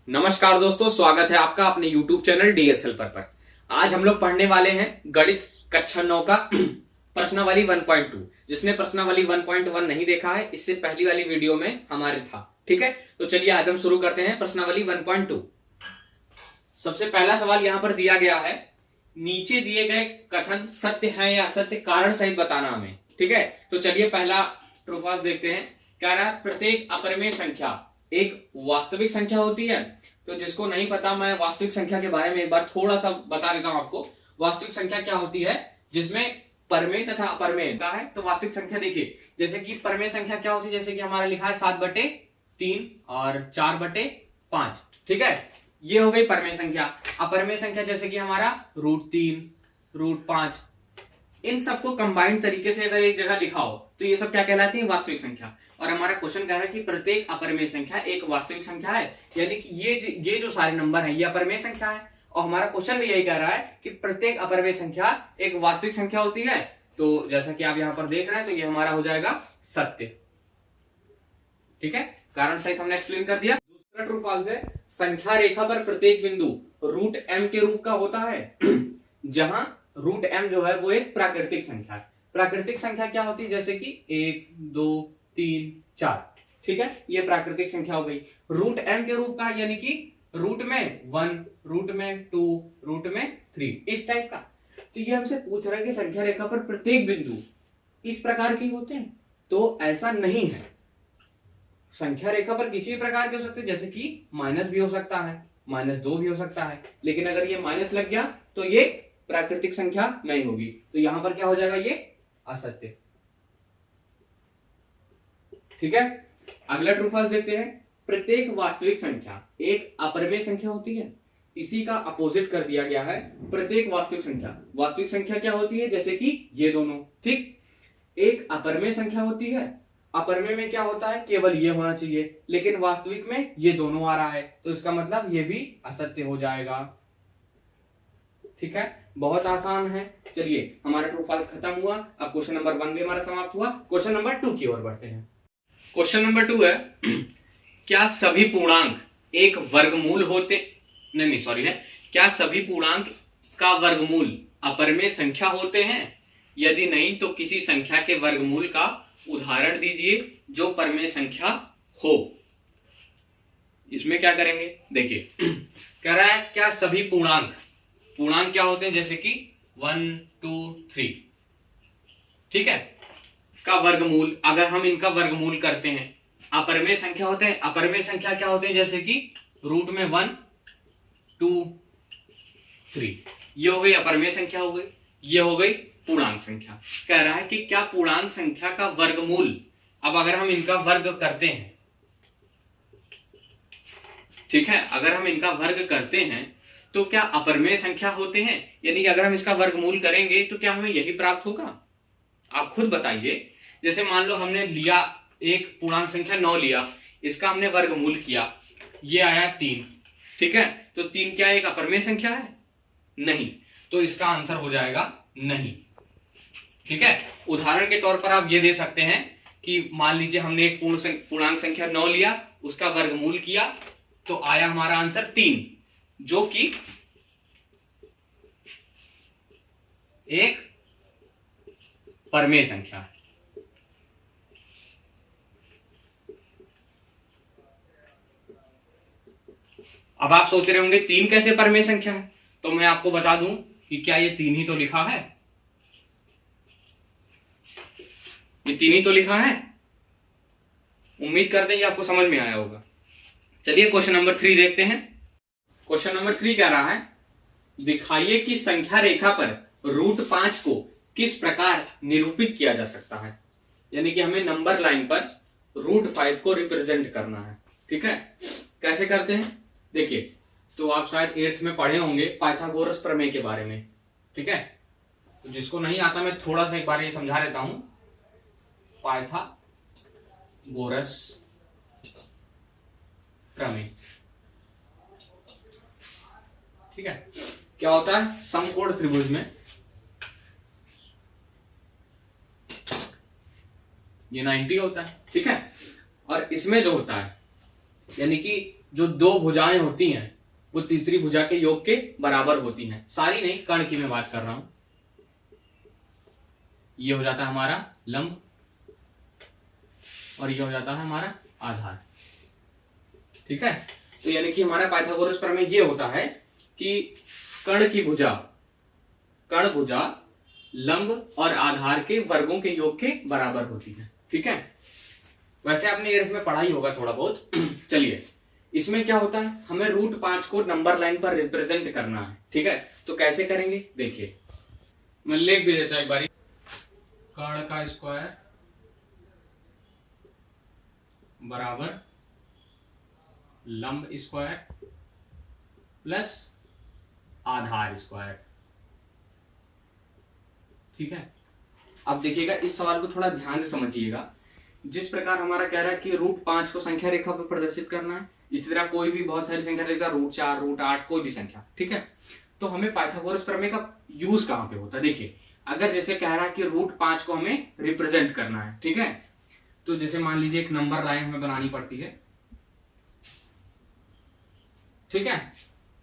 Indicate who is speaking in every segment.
Speaker 1: नमस्कार दोस्तों, स्वागत है आपका अपने YouTube चैनल डीएस हेल्पर पर। आज हम लोग पढ़ने वाले हैं गणित कक्षा 9 का प्रश्नावली 1.2। जिसने प्रश्नावली 1.1 नहीं देखा है, इससे पहली वाली वीडियो में हमारे था। ठीक है, तो चलिए आज हम शुरू करते हैं प्रश्नावली 1.2। सबसे पहला सवाल यहां पर दिया गया है, नीचे दिए गए कथन सत्य है या असत्य कारण सहित बताना हमें। ठीक है, तो चलिए पहला ट्रू फॉल्स देखते हैं। कह रहा है प्रत्येक अपरिमेय संख्या एक वास्तविक संख्या होती है। तो जिसको नहीं पता, मैं वास्तविक संख्या के बारे में एक बार थोड़ा सा बता देता हूं आपको। वास्तविक संख्या क्या होती है, जिसमें परमेय तथा अपरमेय का है। तो वास्तविक संख्या देखिए, जैसे कि परमेय संख्या क्या होती है, जैसे कि हमारा लिखा है 7/3 और 4/5। ठीक है, ये हो गई परमेय संख्या। अपरमेय संख्या जैसे कि हमारा √3, √5, इन सबको कंबाइंड तरीके से अगर एक जगह लिखा हो तो ये सब क्या कहलाती है, वास्तविक संख्या। और हमारा क्वेश्चन कह रहा है कि प्रत्येक अपरिमेय संख्या एक वास्तविक संख्या है, यानी कि ये जो सारे नंबर हैं ये अपरिमेय संख्या है। और हमारा क्वेश्चन भी यही कह रहा है कि प्रत्येक अपरिमेय संख्या एक वास्तविक संख्या होती है। तो जैसा कि आप यहां पर देख रहे हैं, तो ये हमारा हो जाएगा सत्य। ठीक है, कारण सहित हमने एक्सप्लेन कर दिया। दूसरा ट्रू फॉल्स है, संख्या रेखा पर प्रत्येक बिंदु √m के रूप का होता है। जहां √m जो है वो एक प्राकृतिक संख्या है। प्राकृतिक संख्या क्या होती है, जैसे कि 1, 2, 3, 4। ठीक है, ये प्राकृतिक संख्या हो गई। √m के रूप का, यानी कि रूट में 1, रूट में 2, रूट में 3, इस टाइप का। तो ये हमसे पूछ रहा है कि संख्या रेखा पर प्रत्येक बिंदु इस प्रकार के होते हैं। तो ऐसा नहीं है, संख्या रेखा पर किसी भी प्रकार के हो सकते हैं, जैसे कि माइनस भी हो सकता है, -2 भी हो सकता है। लेकिन अगर ये माइनस लग गया तो ये प्राकृतिक संख्या नहीं होगी। तो यहां पर क्या हो जाएगा, ये असत्य। ठीक है, अगला ट्रू फॉल्स देखते हैं। प्रत्येक वास्तविक संख्या एक अपरिमेय संख्या होती है। इसी का अपोजिट कर दिया गया है, प्रत्येक वास्तविक संख्या। वास्तविक संख्या क्या होती है, जैसे कि ये दोनों। ठीक, एक अपरिमेय संख्या होती है। अपरिमेय में क्या होता है, केवल ये होना चाहिए, लेकिन वास्तविक में ये दोनों आ रहा है, तो इसका मतलब ये भी असत्य हो जाएगा। ठीक है, बहुत आसान है। चलिए, हमारा ट्रू फॉल्स खत्म हुआ। अब क्वेश्चन नंबर 1 भी हमारा समाप्त हुआ। क्वेश्चन नंबर 2 की ओर बढ़ते हैं। क्वेश्चन नंबर 2 है, क्या सभी पूर्णांक एक वर्गमूल होते, नहीं सॉरी है, क्या सभी पूर्णांक का वर्गमूल अपरिमेय संख्या होते हैं? यदि नहीं तो किसी संख्या के वर्गमूल का उदाहरण दीजिए जो परमेय संख्या हो। इसमें क्या करेंगे, देखिए कह रहा है क्या सभी पूर्णांक, पूर्णांक क्या होते हैं, जैसे कि 1, 2, 3। ठीक है, का वर्गमूल, अगर हम इनका वर्गमूल करते हैं, अपरिमेय संख्या होते हैं। अपरिमेय संख्या क्या होते हैं, जैसे कि रूट में 1, 2, 3, ये हो गई अपरिमेय संख्या हो गई। ये हो गई पूर्णांक संख्या। कह रहा है कि क्या पूर्णांक संख्या का वर्गमूल, अब अगर हम इनका वर्ग करते हैं, ठीक है, अगर हम इनका वर्ग करते हैं तो क्या अपरिमेय संख्या होते हैं? यानी कि अगर हम इसका वर्गमूल करेंगे तो क्या हमें यही प्राप्त होगा? आप खुद बताइए। जैसे मान लो हमने लिया एक पूर्णांक संख्या 9 लिया, इसका हमने वर्गमूल किया, ये आया 3। ठीक है, तो 3 क्या एक अपरिमेय संख्या है? नहीं, तो इसका आंसर हो जाएगा नहीं। ठीक है, उदाहरण के तौर पर आप ये दे सकते हैं कि मान लीजिए हमने एक पूर्णांक संख्या 9 लिया, उसका वर्गमूल किया, तो आया हमारा आंसर 3, जो कि एक परमेय संख्या है। अब आप सोच रहे होंगे 3 कैसे परमेय संख्या है, तो मैं आपको बता दूं कि क्या ये 3 ही तो लिखा है, ये 3 ही तो लिखा है। उम्मीद करते हैं ये आपको समझ में आया होगा। चलिए क्वेश्चन नंबर 3 देखते हैं। क्वेश्चन नंबर 3 कह रहा है, दिखाइए कि संख्या रेखा पर √5 को किस प्रकार निरूपित किया जा सकता है। यानी कि हमें नंबर लाइन पर √5 को रिप्रेजेंट करना है। ठीक है, कैसे करते हैं, देखिए, तो आप शायद 8th में पढ़े होंगे पाइथागोरस प्रमेय के बारे में। ठीक है, तो जिसको नहीं आता मैं थोड़ा सा एक बार ये समझा देता हूं। पाइथागोरस प्रमेय, ठीक है, क्या होता है, समकोण त्रिभुज में ये 90 होता है। ठीक है, और इसमें जो होता है, यानी कि जो दो भुजाएं होती हैं वो तीसरी भुजा के योग के बराबर होती हैं। सारी नहीं, कर्ण की मैं बात कर रहा हूं। ये हो जाता है हमारा लंब और ये हो जाता है हमारा आधार। ठीक है, तो यानी कि हमारा पाइथागोरस प्रमेय ये होता है कि कर्ण भुजा लंब और आधार के वर्गों के योग के बराबर होती है। ठीक है, वैसे आपने इसमें पढ़ा ही होगा थोड़ा बहुत। चलिए, इसमें क्या होता है, हमें रूट 5 को नंबर लाइन पर रिप्रेजेंट करना है। ठीक है, तो कैसे करेंगे देखिए, मैं लिख भी देता हूं एक बारी। कर्ण का स्क्वायर बराबर लंब स्क्वायर प्लस आधार स्क्वायर। ठीक है, अब देखिएगा, इस सवाल को थोड़ा ध्यान से समझिएगा। जिस प्रकार हमारा कह रहा है कि रूट 5 को संख्या रेखा पर प्रदर्शित करना है, इसी तरह कोई भी बहुत सारी संख्या रेखा, रूट 4, रूट 8, कोई भी संख्या। ठीक है, तो हमें पाइथागोरस प्रमेय का यूज कहां पे होता है? देखिए, अगर जैसे कह रहा है कि रूट 5 को हमें रिप्रेजेंट करना है, ठीक है, तो जैसे मान लीजिए एक नंबर लाइन हमें बनानी पड़ती है। ठीक है,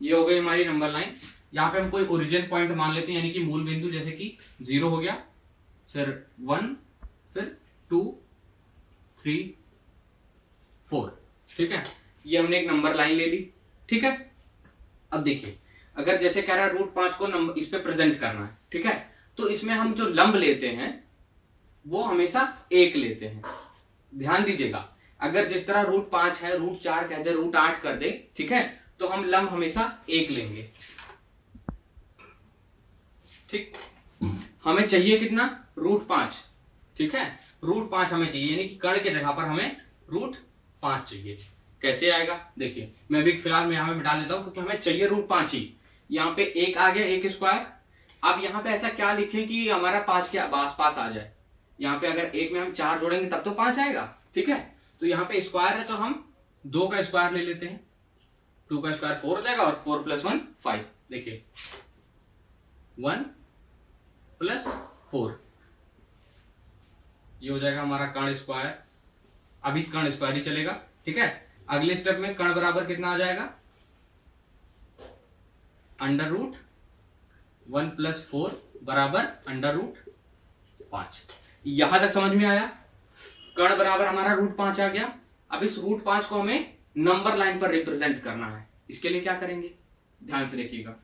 Speaker 1: ये हो गई हमारी नंबर लाइन। यहाँ पे हम कोई ओरिजिन पॉइंट मान लेते हैं, यानी कि मूल बिंदु, जैसे कि 0 हो गया, फिर 1, फिर 2, 3, 4। ठीक है, ये हमने एक नंबर लाइन ले ली। ठीक है, अब देखिए, अगर जैसे कह रहा है रूट 5 को नंबर इस पे प्रेजेंट करना है, ठीक है, तो इसमें हम जो लंब लेते हैं वो हमेशा 1 लेते हैं। ध्यान दीजिएगा, अगर जिस तरह रूट 5 है, रूट 4 कह दे, रूट 8 कर दे, ठीक है, तो हम लंब हमेशा 1 लेंगे। ठीक, हमें चाहिए कितना? रूट 5। ठीक है, रूट 5 हमें चाहिए, यानी कि कर्ण के जगह पर हमें रूट 5 चाहिए। कैसे आएगा देखिए, मैं भी फिलहाल मैं यहां पे बिठा लेता हूं, क्योंकि हमें चाहिए रूट 5 ही। यहाँ पे 1 आ गया, 1 स्क्वायर। अब यहाँ पे ऐसा क्या लिखें कि हमारा 5 के आस पास आ जाए। यहाँ पे अगर 1 में हम 4 जोड़ेंगे तब तो 5 आएगा। ठीक है, तो यहाँ पे स्क्वायर है, तो हम 2 का स्क्वायर ले लेते हैं। 2 का स्क्वायर 4 हो जाएगा, और 4 + 1 5। देखिए, 1 + 4, ये हो जाएगा हमारा कर्ण स्क्वायर। अभी कर्ण स्क्वायर ही चलेगा। ठीक है, अगले स्टेप में कर्ण बराबर कितना आ जाएगा? √1 + 4 बराबर √5। यहां तक समझ में आया? कर्ण बराबर हमारा √5 आ गया। अब इस √5 को हमें नंबर लाइन पर रिप्रेजेंट करना है। इसके लिए क्या करेंगे, ध्यान से देखिएगा।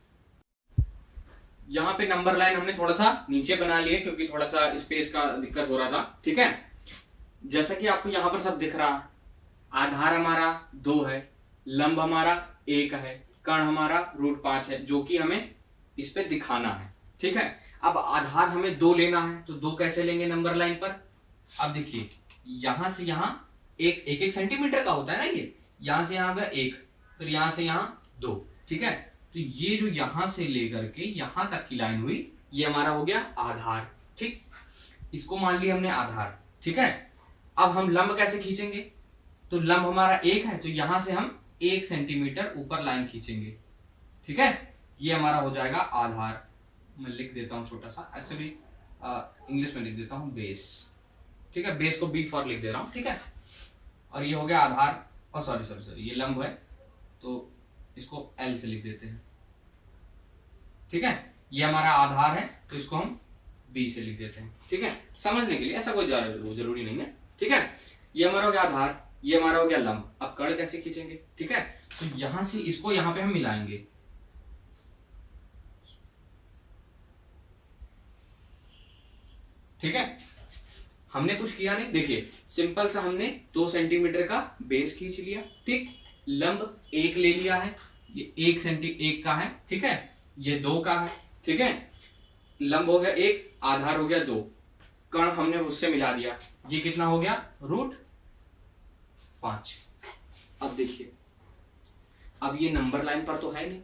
Speaker 1: यहां पे नंबर लाइन हमने थोड़ा सा नीचे बना लिए, क्योंकि थोड़ा सा स्पेस का दिक्कत हो रहा था। ठीक है, जैसा कि आपको यहां पर सब दिख रहा है, आधार हमारा 2 है, लंब हमारा 1 है, कर्ण हमारा √5 है, जो कि हमें इस पे दिखाना है। ठीक है, अब आधार हमें 2 लेना है, तो 2 कैसे लेंगे नंबर लाइन पर? अब देखिए, यहां से यहां 1 सेंटीमीटर का होता है ना, ये यहां से यहां 1, फिर यहां से यहां 2। ठीक है, तो ये जो यहां से लेकर के यहां तक की लाइन हुई, ये हमारा हो गया आधार। ठीक, इसको मान लिया हमने आधार। ठीक है, अब हम लंब कैसे खींचेंगे? तो लंब हमारा 1 है, तो यहां से हम 1 सेंटीमीटर ऊपर लाइन खींचेंगे। ठीक है, ये हमारा हो जाएगा आधार। मैं लिख देता हूं छोटा सा, एक्चुअली इंग्लिश में लिख देता हूं बेस। ठीक है, बेस को B फॉर लिख दे रहा हूं। ठीक है, और ये हो गया आधार, और सॉरी ये लंब है, तो इसको L से लिख देते हैं। ठीक है, ये हमारा आधार है, तो इसको हम B से लिख देते हैं। ठीक है, समझने के लिए, ऐसा कोई जरूरी नहीं है। ठीक है, ये हमारा हो गया आधार, ये हमारा हो गया लंब। अब कर्ण कैसे खींचेंगे? ठीक है, तो यहां से इसको यहां पे हम मिलाएंगे। ठीक है, हमने कुछ किया नहीं, देखिए सिंपल सा हमने 2 सेंटीमीटर का बेस खींच लिया। ठीक, लंब 1 ले लिया है, ये 1 का है। ठीक है, ये 2 का है। ठीक है, लंब हो गया 1, आधार हो गया 2, कर्ण हमने उससे मिला दिया, ये कितना हो गया? √5। अब देखिए, अब ये नंबर लाइन पर तो है नहीं,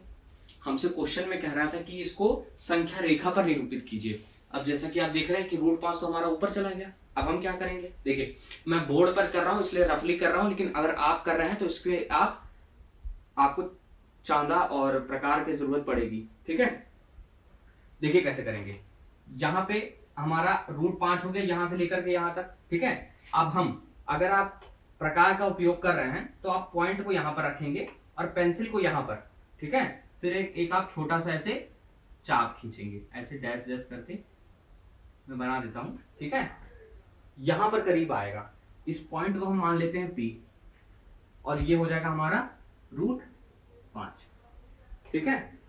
Speaker 1: हमसे क्वेश्चन में कह रहा था कि इसको संख्या रेखा पर निरूपित कीजिए। अब जैसा कि आप देख रहे हैं कि √5 तो हमारा ऊपर चला गया। अब हम क्या करेंगे? देखिए, मैं बोर्ड पर कर रहा हूं इसलिए रफली कर रहा हूं, लेकिन अगर आप कर रहे हैं तो इसके आपको चांदा और प्रकार की जरूरत पड़ेगी। ठीक है, देखिए कैसे करेंगे। यहां पे हमारा √5 हो गया, यहां से लेकर के यहां तक। ठीक है, अब हम, अगर आप प्रकार का उपयोग कर रहे हैं तो आप पॉइंट को यहाँ पर रखेंगे और पेंसिल को यहाँ पर, ठीक है। फिर एक आप छोटा सा ऐसे चाप खींचेंगे, ऐसे डैश डैश करके मैं बना देता हूं, ठीक है। यहां पर करीब आएगा, इस पॉइंट को हम मान लेते हैं P और ये हो जाएगा हमारा √5, ठीक है।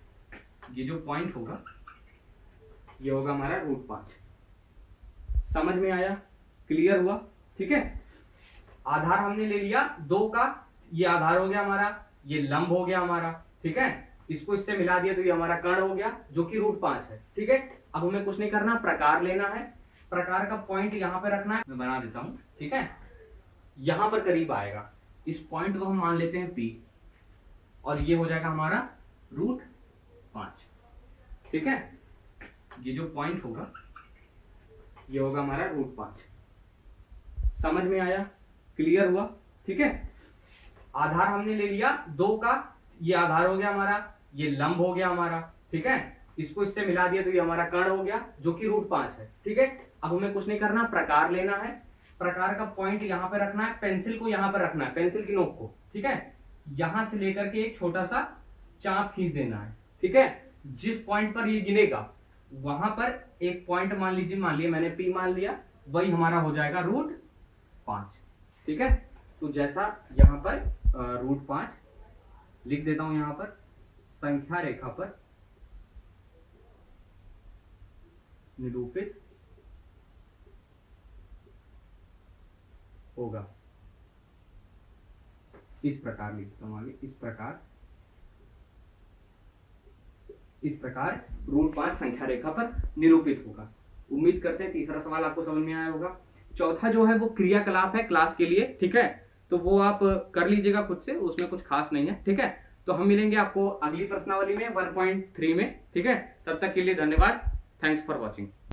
Speaker 1: ये जो पॉइंट होगा ये होगा हमारा √5। समझ में आया, क्लियर हुआ, ठीक है। आधार हमने ले लिया 2 का, ये आधार हो गया हमारा, ये लंब हो गया हमारा, ठीक है। इसको इससे मिला दिया तो ये हमारा कर्ण हो गया जो कि √5 है, ठीक है। अब हमें कुछ नहीं करना, प्रकार लेना है, प्रकार का पॉइंट यहां पे रखना है, मैं बना देता हूं, ठीक है। यहां पर करीब आएगा, इस पॉइंट को हम मान लेते हैं P और ये हो जाएगा हमारा √5, ठीक है। ये जो पॉइंट होगा ये होगा हमारा √5। समझ में आया, क्लियर हुआ, ठीक है। आधार हमने ले लिया 2 का, ये आधार हो गया हमारा, ये लंब हो गया हमारा, ठीक है। इसको इससे मिला दिया तो ये हमारा कर्ण हो गया जो कि √5 है, ठीक है। अब हमें कुछ नहीं करना, प्रकार लेना है, प्रकार का पॉइंट यहां पे रखना है, पेंसिल को यहां पर रखना है, पेंसिल की नोक को, ठीक है। यहां से लेकर के एक छोटा सा चाप खींच देना है, ठीक है। जिस पॉइंट पर ये गिनेगा वहां पर एक पॉइंट मान लीजिए, मान लिया मैंने P मान लिया, वही हमारा हो जाएगा √5, ठीक है। तो जैसा यहां पर √5 लिख देता हूं, यहां पर संख्या रेखा पर निरूपित होगा, इस प्रकार लिखता हूं आगे, इस प्रकार √5 संख्या रेखा पर निरूपित होगा। उम्मीद करते हैं तीसरा सवाल आपको समझ में आया होगा। चौथा जो है वो क्रियाकलाप है क्लास के लिए, ठीक है। तो वो आप कर लीजिएगा खुद से, उसमें कुछ खास नहीं है, ठीक है। तो हम मिलेंगे आपको अगली प्रश्नावली में 1.3 में, ठीक है। तब तक के लिए धन्यवाद, थैंक्स फॉर वॉचिंग।